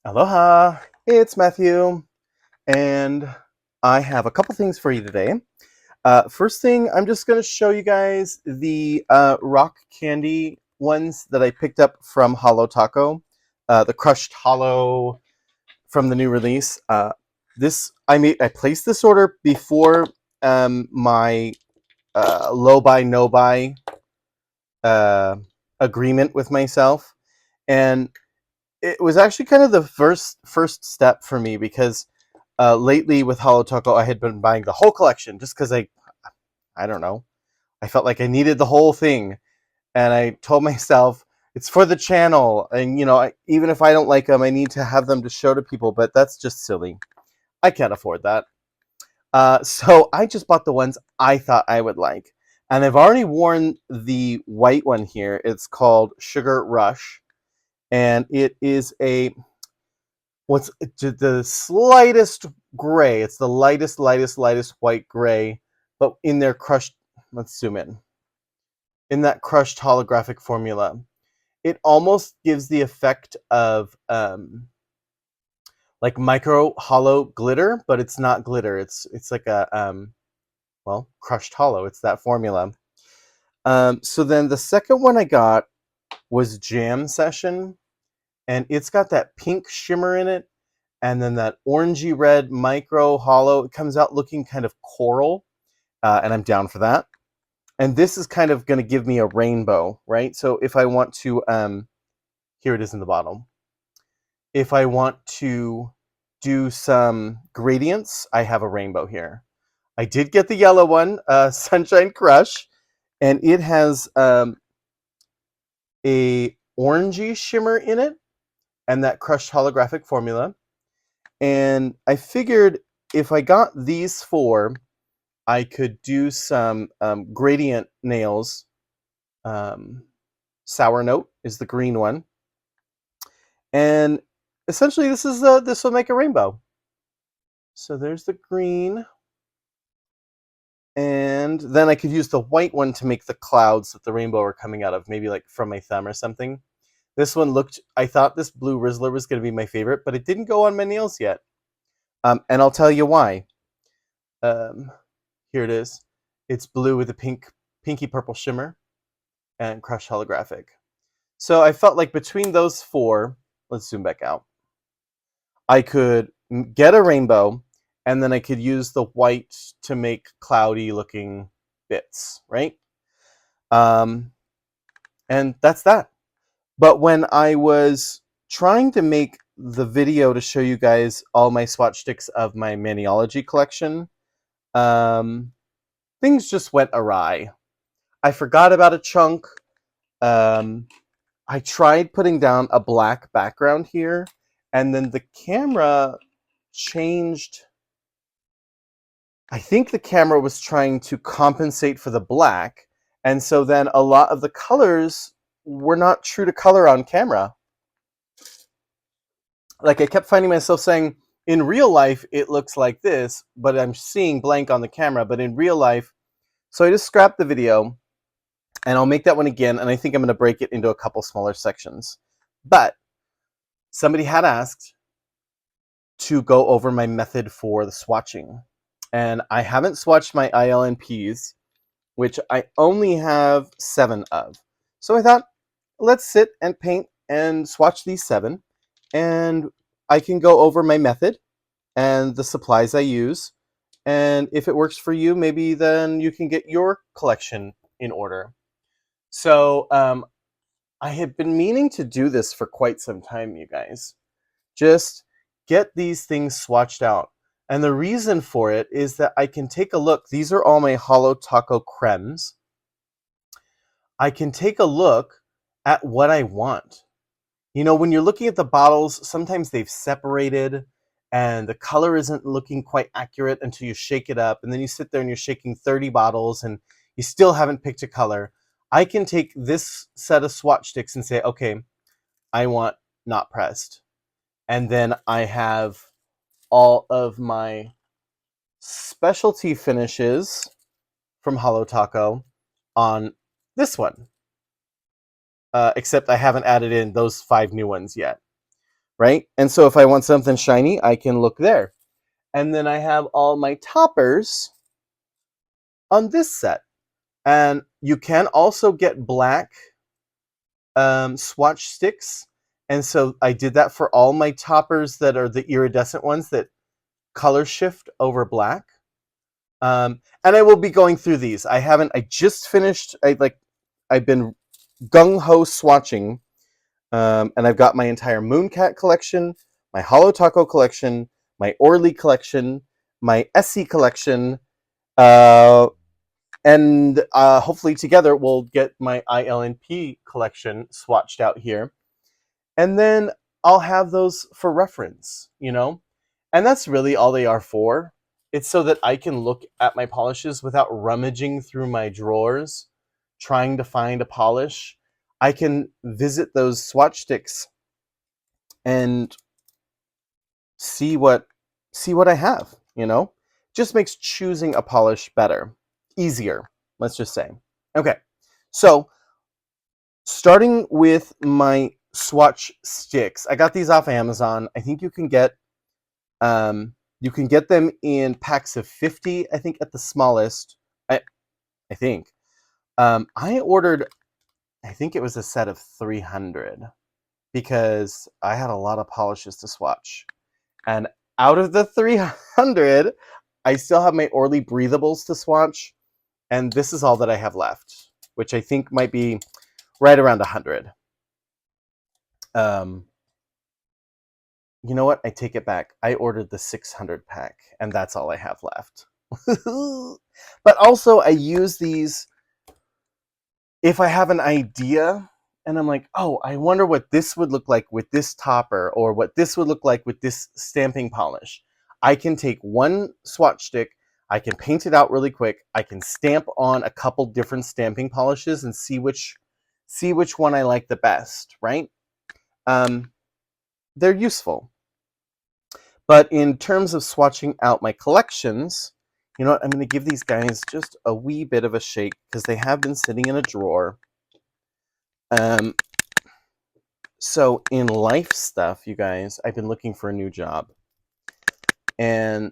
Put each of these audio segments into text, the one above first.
Aloha, it's Matthew, and I have a couple things for you today. First thing, I'm just going to show you guys the rock candy ones that I picked up from Holo Taco, the Crushed Holo from the new release. I placed this order before my low buy no buy uh, agreement with myself, and it was actually kind of the first step for me because lately with Holo Taco, I had been buying the whole collection just because I don't know, I felt like I needed the whole thing, and I told myself it's for the channel, and even if I don't like them, I need to have them to show to people. But that's just silly. I can't afford that. So I just bought the ones I thought I would like, and I've already worn the white one here. It's called Sugar Rush, and it is a what's the slightest gray. It's the lightest white gray, but in their crushed, let's zoom in that crushed holographic formula. It almost gives the effect of like micro hollow glitter, but it's not glitter. It's like a crushed hollow. It's that formula. So then the second one I got was Jam Session, and it's got that pink shimmer in it, and then that orangey red micro hollow. It comes out looking kind of coral, and I'm down for that. And this is kind of going to give me a rainbow, right? So if I want to, here it is in the bottom. If I want to do some gradients, I have a rainbow here. I did get the yellow one, Sunshine Crush, and it has a orangey shimmer in it, and that crushed holographic formula. And I figured if I got these four, I could do some gradient nails. Sour Note is the green one. And essentially this will make a rainbow. So there's the green. And then I could use the white one to make the clouds that the rainbow are coming out of, maybe like from my thumb or something. This one I thought this blue Rizzler was going to be my favorite, but it didn't go on my nails yet. And I'll tell you why. Here it is. It's blue with a pinky purple shimmer and crushed holographic. So I felt like between those four, let's zoom back out, I could get a rainbow, and then I could use the white to make cloudy looking bits, right? And that's that. But when I was trying to make the video to show you guys all my swatch sticks of my Maniology collection, things just went awry. I forgot about a chunk. I tried putting down a black background here, and then the camera changed. I think the camera was trying to compensate for the black, and so then a lot of the colors were not true to color on camera. Like I kept finding myself saying, in real life, it looks like this, but I'm seeing blank on the camera, but in real life, so I just scrapped the video, and I'll make that one again, and I think I'm going to break it into a couple smaller sections. But somebody had asked to go over my method for the swatching, and I haven't swatched my ILNPs, which I only have 7 of. So I thought, let's sit and paint and swatch these 7, and I can go over my method and the supplies I use, and if it works for you, maybe then you can get your collection in order. So I have been meaning to do this for quite some time, you guys. Just get these things swatched out. And the reason for it is that I can take a look. These are all my Holo Taco cremes. I can take a look at what I want. You know, when you're looking at the bottles, sometimes they've separated and the color isn't looking quite accurate until you shake it up. And then you sit there and you're shaking 30 bottles and you still haven't picked a color. I can take this set of swatch sticks and say, okay, I want not pressed. And then I have all of my specialty finishes from Holo Taco on this one. Except I haven't added in those 5 new ones yet. right? And so if I want something shiny, I can look there. And then I have all my toppers on this set. And you can also get black swatch sticks. And so I did that for all my toppers that are the iridescent ones that color shift over black. And I will be going through these. I just finished, I've been gung-ho swatching. And I've got my entire Mooncat collection, my Holo Taco collection, my ORLY collection, my SE collection, and hopefully together we'll get my ILNP collection swatched out here. And then I'll have those for reference, you know? And that's really all they are for. It's so that I can look at my polishes without rummaging through my drawers, trying to find a polish. I can visit those swatch sticks and see what I have, you know? Just makes choosing a polish better, easier, let's just say. Okay, so starting with my swatch sticks, I got these off Amazon. I think you can get them in packs of 50, I think at the smallest. I think. I ordered, I think it was a set of 300 because I had a lot of polishes to swatch. And out of the 300, I still have my ORLY breathables to swatch, and this is all that I have left, which I think might be right around 100. You know what? I take it back. I ordered the 600 pack, and that's all I have left. But also, I use these if I have an idea, and I'm like, oh, I wonder what this would look like with this topper, or what this would look like with this stamping polish. I can take one swatch stick, I can paint it out really quick, I can stamp on a couple different stamping polishes and see which one I like the best, right? They're useful. But in terms of swatching out my collections, you know what? I'm going to give these guys just a wee bit of a shake because they have been sitting in a drawer. So in life stuff, you guys, I've been looking for a new job. And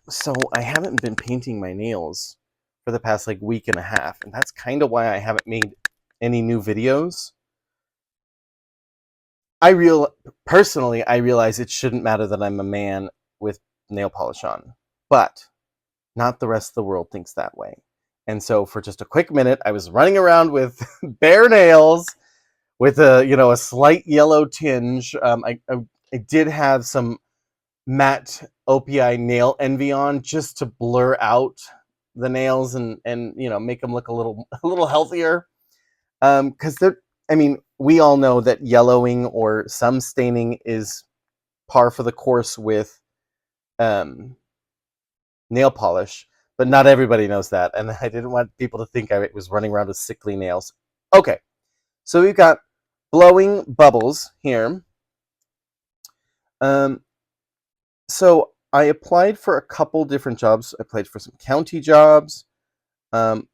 so I haven't been painting my nails for the past week and a half. And that's kind of why I haven't made any new videos. Personally, I realize it shouldn't matter that I'm a man with nail polish on. But not the rest of the world thinks that way. And so for just a quick minute, I was running around with bare nails with a slight yellow tinge. I did have some matte OPI nail envy on just to blur out the nails and make them look a little healthier. Because we all know that yellowing or some staining is par for the course with nail polish, but not everybody knows that, and I didn't want people to think I was running around with sickly nails. Okay, so we've got blowing bubbles here. So I applied for a couple different jobs. I applied for some county jobs. And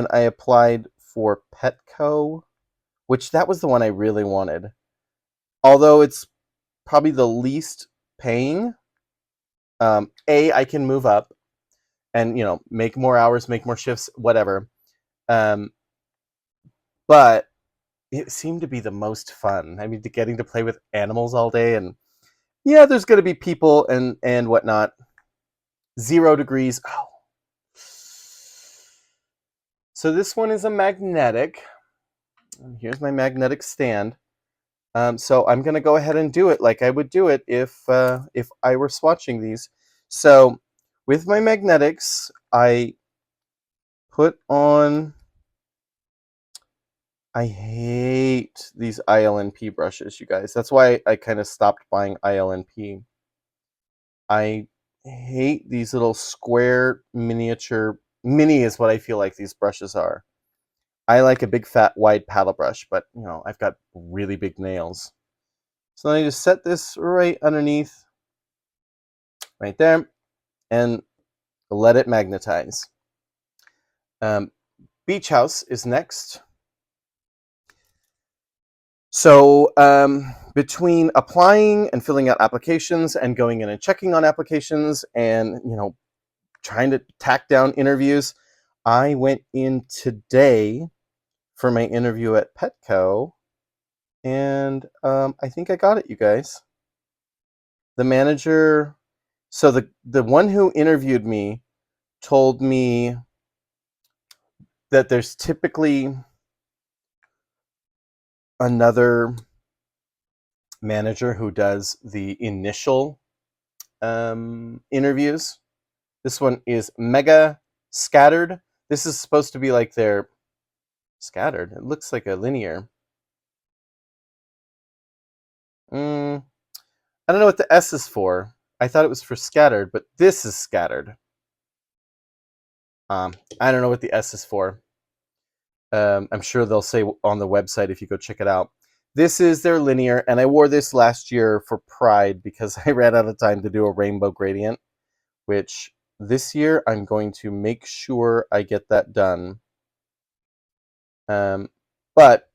I applied for Petco, which that was the one I really wanted. Although it's probably the least paying. I can move up and, make more hours, make more shifts, whatever. But it seemed to be the most fun. I mean, getting to play with animals all day, and yeah, there's going to be people and whatnot. 0 degrees. Oh. So this one is a magnetic. Here's my magnetic stand. So I'm going to go ahead and do it like I would do it if I were swatching these. So with my magnetics, I put on... I hate these ILNP brushes, you guys. That's why I kind of stopped buying ILNP. I hate these little square miniature... Mini is what I feel like these brushes are. I like a big, fat, wide paddle brush, but, I've got really big nails. So then I just set this right underneath, right there, and let it magnetize. Beach House is next. So between applying and filling out applications and going in and checking on applications and, trying to tack down interviews, I went in today for my interview at Petco, and I think I got it, you guys. The manager, so the one who interviewed me told me that there's typically another manager who does the initial interviews. This one is mega scattered. This is supposed to be like their scattered. It looks like a linear. I don't know what the S is for. I thought it was for scattered, but this is scattered. I don't know what the S is for. I'm sure they'll say on the website if you go check it out. This is their linear, and I wore this last year for Pride because I ran out of time to do a rainbow gradient, which this year I'm going to make sure I get that done. But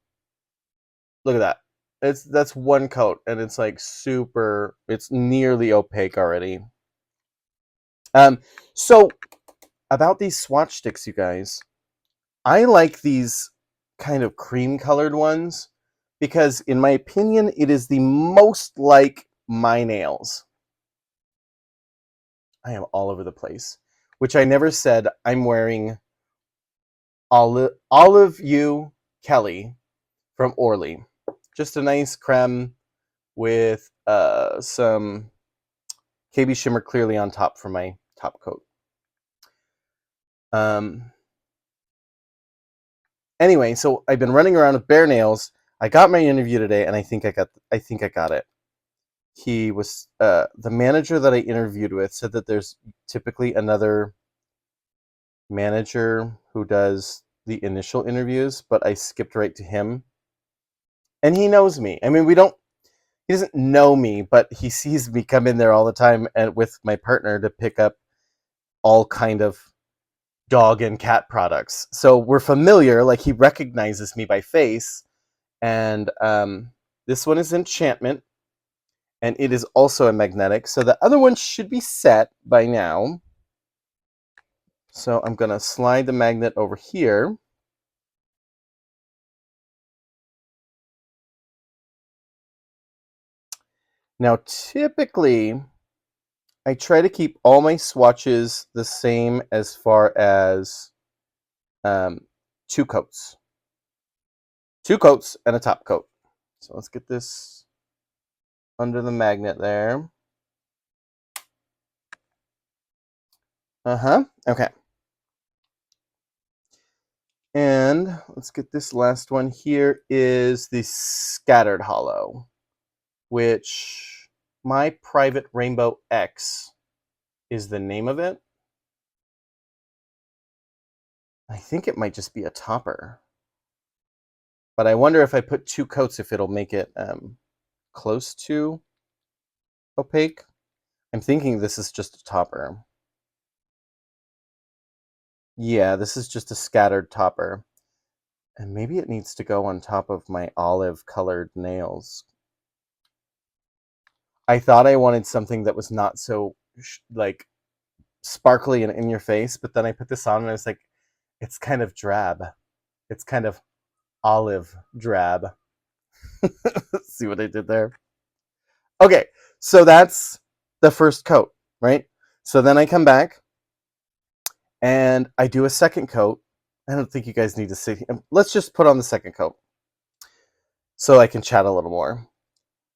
look at that. That's one coat, and it's like super, it's nearly opaque already. So about these swatch sticks, you guys, I like these kind of cream colored ones because in my opinion, it is the most like my nails. I am all over the place, which I never said. I'm wearing Olive You Kelly from ORLY. Just a nice creme with some KBShimmer clearly on top for my top coat. Anyway, so I've been running around with bare nails. I got my interview today, and I think I got it. He was the manager that I interviewed with said that there's typically another manager who does the initial interviews, but I skipped right to him. And he knows me. I mean, he doesn't know me, but he sees me come in there all the time and with my partner to pick up all kind of dog and cat products. So we're familiar, like he recognizes me by face. And this one is Enchantment, and it is also a magnetic. So the other one should be set by now. So I'm going to slide the magnet over here. Now, typically, I try to keep all my swatches the same as far as 2 coats. 2 coats and a top coat. So let's get this under the magnet there. Okay. And let's get this last one here is the Scattered Holo, which my Private Rainbow X is the name of it. I think it might just be a topper. But I wonder if I put 2 coats if it'll make it close to opaque. I'm thinking this is just a topper. Yeah, this is just a scattered topper. And maybe it needs to go on top of my olive colored nails. I thought I wanted something that was not so like sparkly and in your face, but then I put this on and I was like, it's kind of drab. It's kind of olive drab. See what I did there? Okay, so that's the first coat, right? So then I come back and I do a second coat. I don't think you guys need to see. Let's just put on the second coat so I can chat a little more.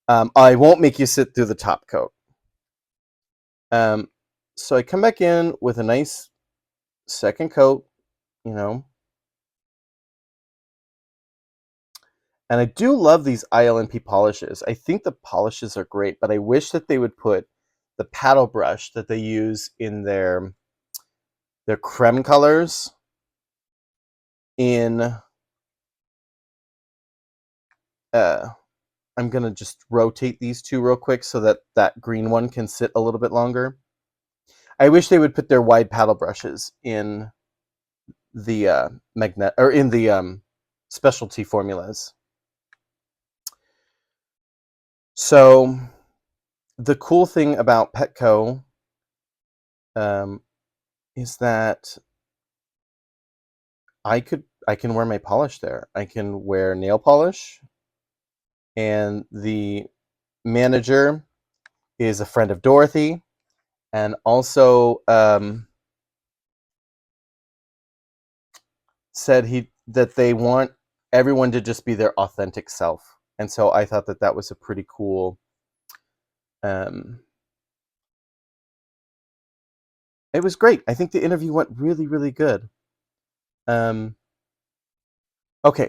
I won't make you sit through the top coat. So I come back in with a nice second coat, and I do love these ILNP polishes. I think the polishes are great, but I wish that they would put the paddle brush that they use in their creme colors in. I'm going to just rotate these two real quick so that that green one can sit a little bit longer. I wish they would put their wide paddle brushes in the magnet or in the specialty formulas. So the cool thing about Petco is that I can wear my polish there. I can wear nail polish, and the manager is a friend of Dorothy, and also said that they want everyone to just be their authentic self. And so I thought that that was a pretty cool. It was great. I think the interview went really, really good. Okay,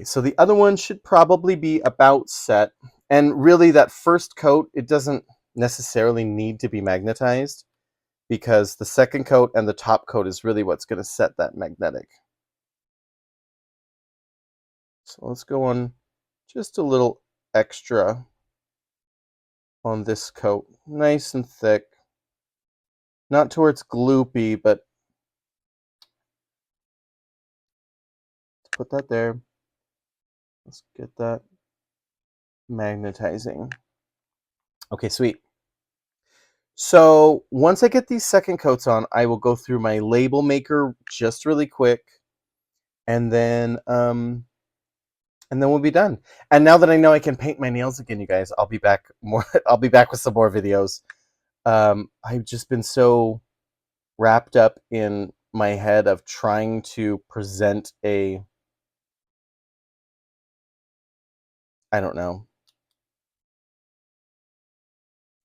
so the other one should probably be about set. And really, that first coat, it doesn't necessarily need to be magnetized, because the second coat and the top coat is really what's going to set that magnetic. So let's go on just a little extra on this coat. Nice and thick. Not to where it's gloopy, but put that there. Let's get that magnetizing. Okay, sweet. So once I get these second coats on, I will go through my label maker just really quick, and then we'll be done. And now that I know I can paint my nails again, you guys, I'll be back more. I'll be back with some more videos. I've just been so wrapped up in my head of trying to present a, I don't know,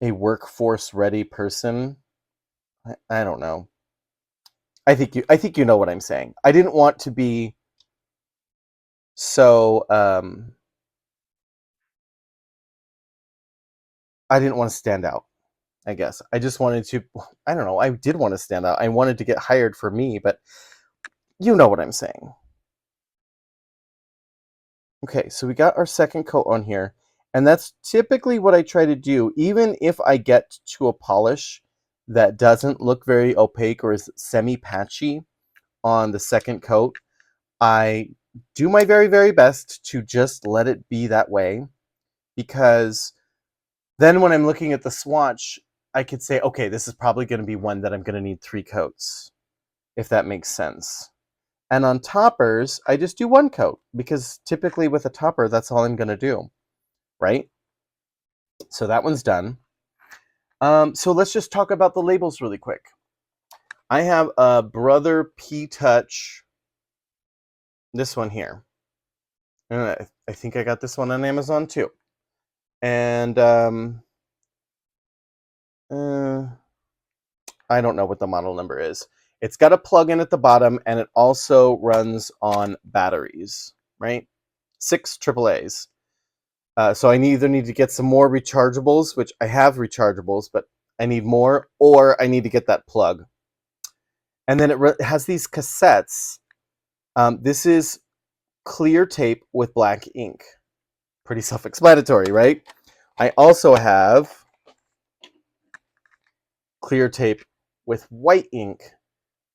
a workforce ready person. I don't know. I think you know what I'm saying. I didn't want to be so I didn't want to stand out, I guess. I just wanted to, I don't know, I did want to stand out. I wanted to get hired for me, but you know what I'm saying. Okay, so we got our second coat on here, and that's typically what I try to do. Even if I get to a polish that doesn't look very opaque or is semi-patchy on the second coat, I do my very, very best to just let it be that way, because then when I'm looking at the swatch, I could say, okay, this is probably going to be one that I'm going to need 3 coats, if that makes sense. And on toppers, I just do 1 coat, because typically with a topper, that's all I'm going to do, right? So that one's done. So let's just talk about the labels really quick. I have a Brother P Touch, this one here. And I think I got this one on Amazon too. And I don't know what the model number is. It's got a plug-in at the bottom, and it also runs on batteries, right? 6 AAAs. So I either need to get some more rechargeables, which I have rechargeables, but I need more, or I need to get that plug. And then it has these cassettes. This is clear tape with black ink. Pretty self-explanatory, right? I also have clear tape with white ink,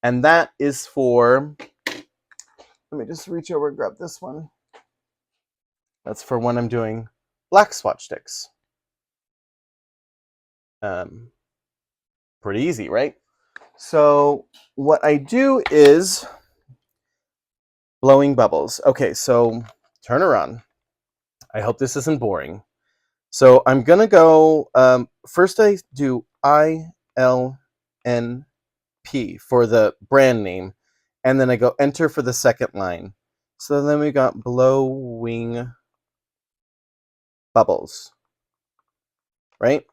and that is for, let me just reach over and grab this one. That's for when I'm doing black swatch sticks. Pretty easy, right? So what I do is blowing bubbles. Okay, so turn around. I hope this isn't boring. So I'm going to go, first I do ILNP for the brand name, and then I go enter for the second line. So then we got blowing bubbles, right?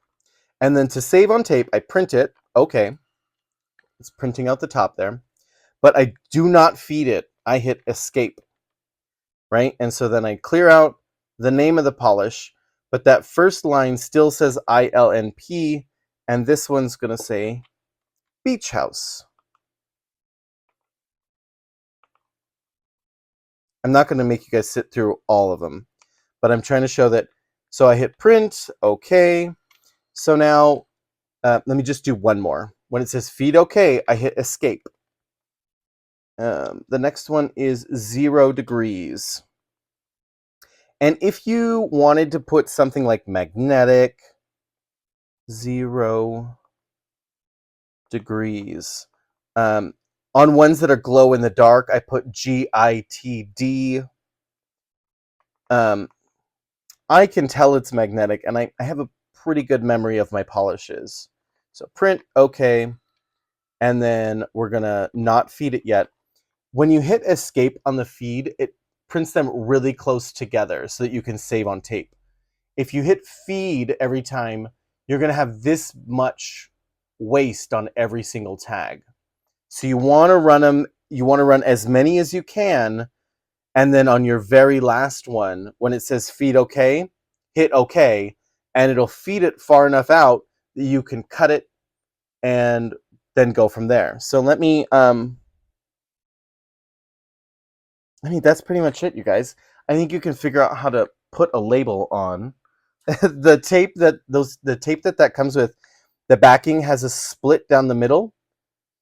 And then to save on tape, I print it. Okay, it's printing out the top there. But I do not feed it. I hit escape, right? And so then I clear out the name of the polish, but that first line still says ILNP, and this one's going to say Beach House. I'm not going to make you guys sit through all of them, but I'm trying to show that. So I hit print, okay. So now, let me just do one more. When it says feed okay, I hit escape. The next one is 0 degrees. And if you wanted to put something like magnetic, 0 degrees, on ones that are glow in the dark, I put GITD. I can tell it's magnetic, and I have a pretty good memory of my polishes. So print, okay, and then we're gonna not feed it yet. When you hit escape on the feed, it prints them really close together so that you can save on tape. If you hit feed every time, you're gonna have this much waste on every single tag. So you wanna run them, you wanna run as many as you can, and then on your very last one, when it says feed okay, hit okay, and it'll feed it far enough out that you can cut it and then go from there. So let me, that's pretty much it, you guys. I think you can figure out how to put a label on. The tape that comes with, the backing has a split down the middle.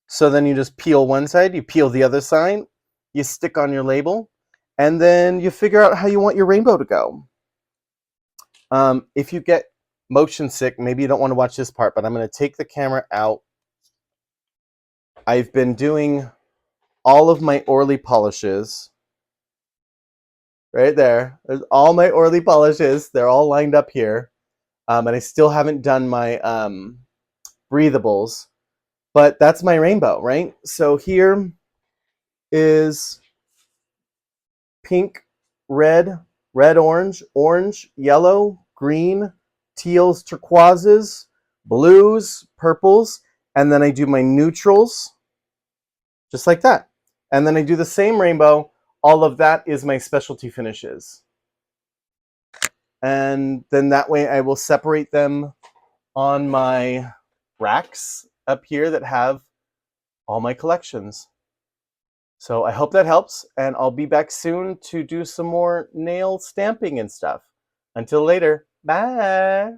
So then you just peel one side, you peel the other side, you stick on your label, and then you figure out how you want your rainbow to go. If you get motion sick, maybe you don't want to watch this part, but I'm going to take the camera out. I've been doing all of my ORLY polishes. Right there. There's all my ORLY polishes. They're all lined up here. And I still haven't done my breathables. But that's my rainbow, right? So here is pink, red, red, orange, orange, yellow, green, teals, turquoises, blues, purples, and then I do my neutrals, just like that. And then I do the same rainbow. All of that is my specialty finishes. And then that way I will separate them on my racks up here that have all my collections. So I hope that helps, and I'll be back soon to do some more nail stamping and stuff. Until later, bye!